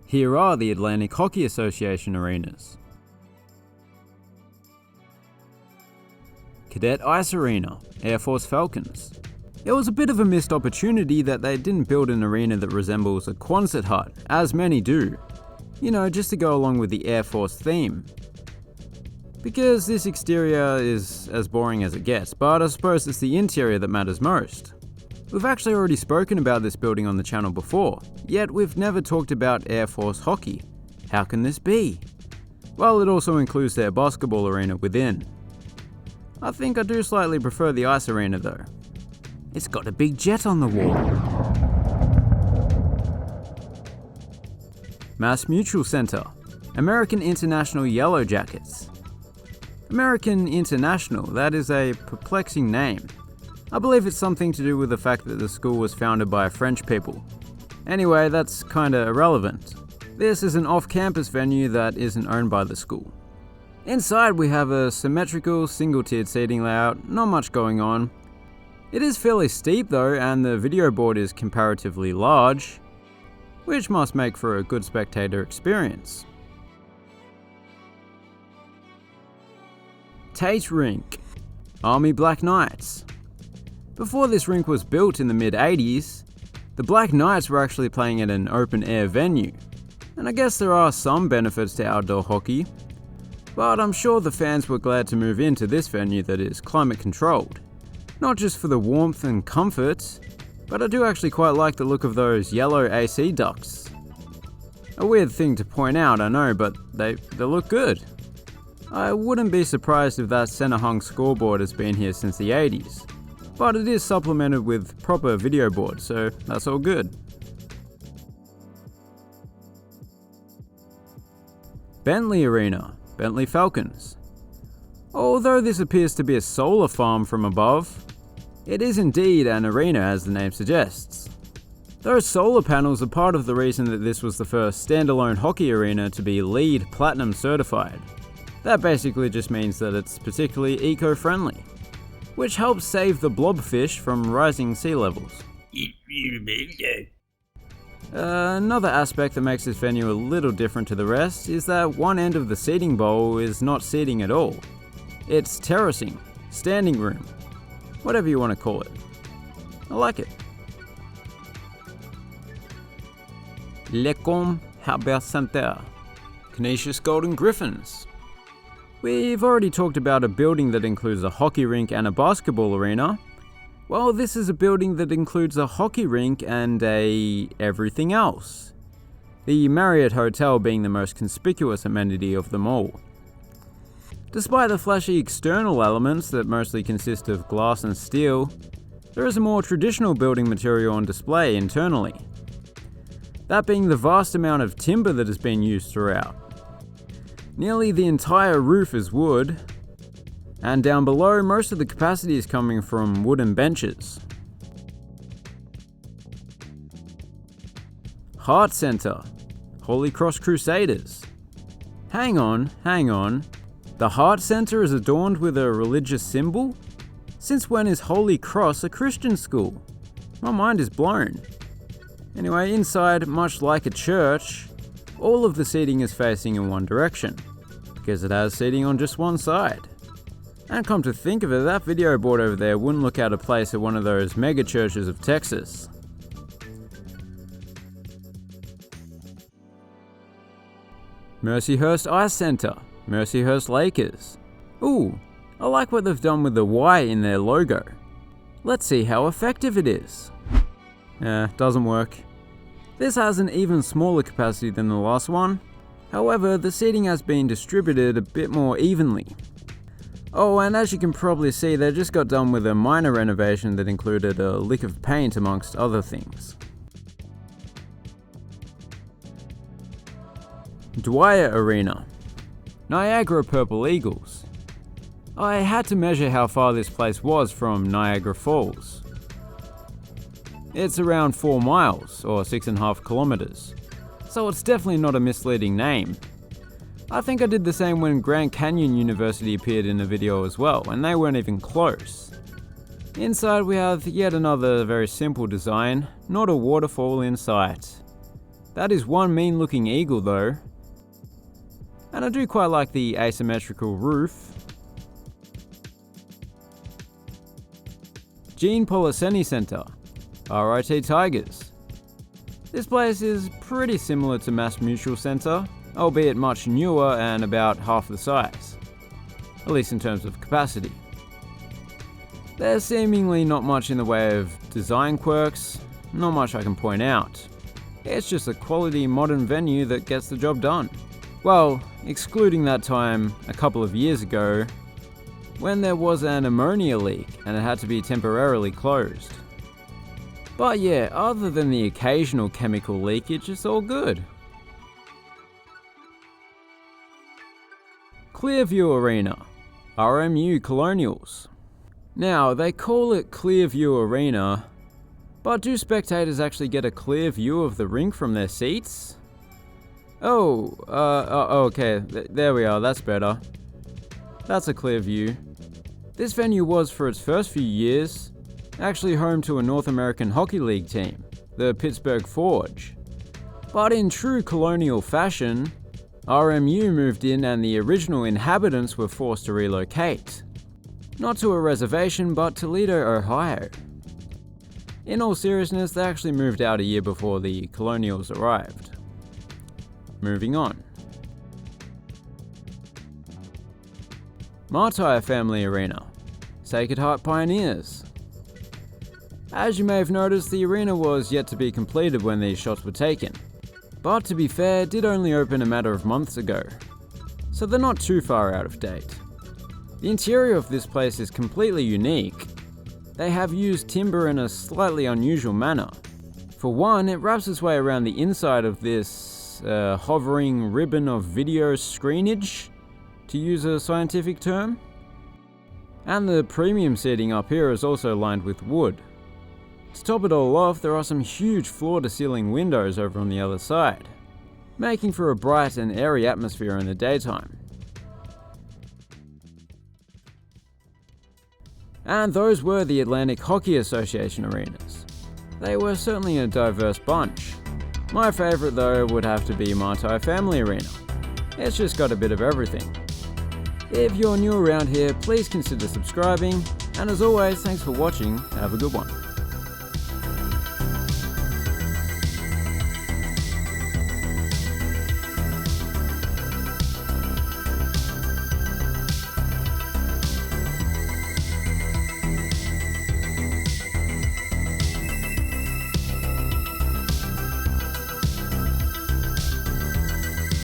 Here are the Atlantic Hockey Association arenas. Cadet Ice Arena, Air Force Falcons. It was a bit of a missed opportunity that they didn't build an arena that resembles a Quonset hut, as many do. You know, just to go along with the Air Force theme. Because this exterior is as boring as it gets, but I suppose it's the interior that matters most. We've actually already spoken about this building on the channel before, yet we've never talked about Air Force hockey. How can this be? Well, it also includes their basketball arena within. I think I do slightly prefer the ice arena though. It's got a big jet on the wall. Mass Mutual Center, American International Yellow Jackets. American International, that is a perplexing name. I believe it's something to do with the fact that the school was founded by French people. Anyway, that's kinda irrelevant. This is an off-campus venue that isn't owned by the school. Inside we have a symmetrical single-tiered seating layout, not much going on. It is fairly steep though, and the video board is comparatively large, which must make for a good spectator experience. Tate Rink, Army Black Knights. Before this rink was built in the mid-80s, the Black Knights were actually playing at an open-air venue, and I guess there are some benefits to outdoor hockey, but I'm sure the fans were glad to move into this venue that is climate-controlled. Not just for the warmth and comfort, but I do actually quite like the look of those yellow AC ducts. A weird thing to point out, I know, but they look good. I wouldn't be surprised if that center-hung scoreboard has been here since the 80s, but it is supplemented with proper video board, so that's all good. Bentley Arena, Bentley Falcons. Although this appears to be a solar farm from above, it is indeed an arena as the name suggests. Those solar panels are part of the reason that this was the first standalone hockey arena to be LEED Platinum certified. That basically just means that it's particularly eco-friendly, which helps save the blobfish from rising sea levels. Another aspect that makes this venue a little different to the rest is that one end of the seating bowl is not seating at all. It's terracing, standing room, whatever you want to call it. I like it. Lecom Haber Center, Canisius Golden Griffins. We've already talked about a building that includes a hockey rink and a basketball arena. Well, this is a building that includes a hockey rink and everything else. The Marriott Hotel being the most conspicuous amenity of them all. Despite the flashy external elements that mostly consist of glass and steel, there is a more traditional building material on display internally. That being the vast amount of timber that has been used throughout. Nearly the entire roof is wood, and down below most of the capacity is coming from wooden benches. Heart Center, Holy Cross Crusaders. Hang on. The Heart Center is adorned with a religious symbol? Since when is Holy Cross a Christian school? My mind is blown. Anyway, inside, much like a church, all of the seating is facing in one direction, because it has seating on just one side. And come to think of it, that video board over there wouldn't look out of place at one of those mega churches of Texas. Mercyhurst Ice Center, Mercyhurst Lakers. Ooh, I like what they've done with the Y in their logo. Let's see how effective it is. Doesn't work. This has an even smaller capacity than the last one. However, the seating has been distributed a bit more evenly. Oh, and as you can probably see, they just got done with a minor renovation that included a lick of paint amongst other things. Dwyer Arena, Niagara Purple Eagles. I had to measure how far this place was from Niagara Falls. It's around 4 miles, or 6.5 kilometers, so it's definitely not a misleading name. I think I did the same when Grand Canyon University appeared in a video as well, and they weren't even close. Inside we have yet another very simple design, not a waterfall in sight. That is one mean looking eagle though. And I do quite like the asymmetrical roof. Jean Poliseni Center, RIT Tigers. This place is pretty similar to Mass Mutual Center, albeit much newer and about half the size, at least in terms of capacity. There's seemingly not much in the way of design quirks, not much I can point out. It's just a quality modern venue that gets the job done. Well, excluding that time a couple of years ago, when there was an ammonia leak and it had to be temporarily closed. But yeah, other than the occasional chemical leakage, it's all good. Clearview Arena, RMU Colonials. Now, they call it Clearview Arena, but do spectators actually get a clear view of the rink from their seats? Okay, there we are, that's better. That's a clear view. This venue was, for its first few years, actually home to a North American Hockey League team, the Pittsburgh Forge. But in true colonial fashion, RMU moved in and the original inhabitants were forced to relocate. Not to a reservation, but Toledo, Ohio. In all seriousness, they actually moved out a year before the Colonials arrived. Moving on. Martyr Family Arena, Sacred Heart Pioneers. As you may have noticed, the arena was yet to be completed when these shots were taken. But to be fair, it did only open a matter of months ago, so they're not too far out of date. The interior of this place is completely unique. They have used timber in a slightly unusual manner. For one, it wraps its way around the inside of this hovering ribbon of video screenage, to use a scientific term. And the premium seating up here is also lined with wood. To top it all off, there are some huge floor-to-ceiling windows over on the other side, making for a bright and airy atmosphere in the daytime. And those were the Atlantic Hockey Association arenas. They were certainly a diverse bunch. My favourite though would have to be Martyr Family Arena. It's just got a bit of everything. If you're new around here, please consider subscribing, and as always, thanks for watching, have a good one.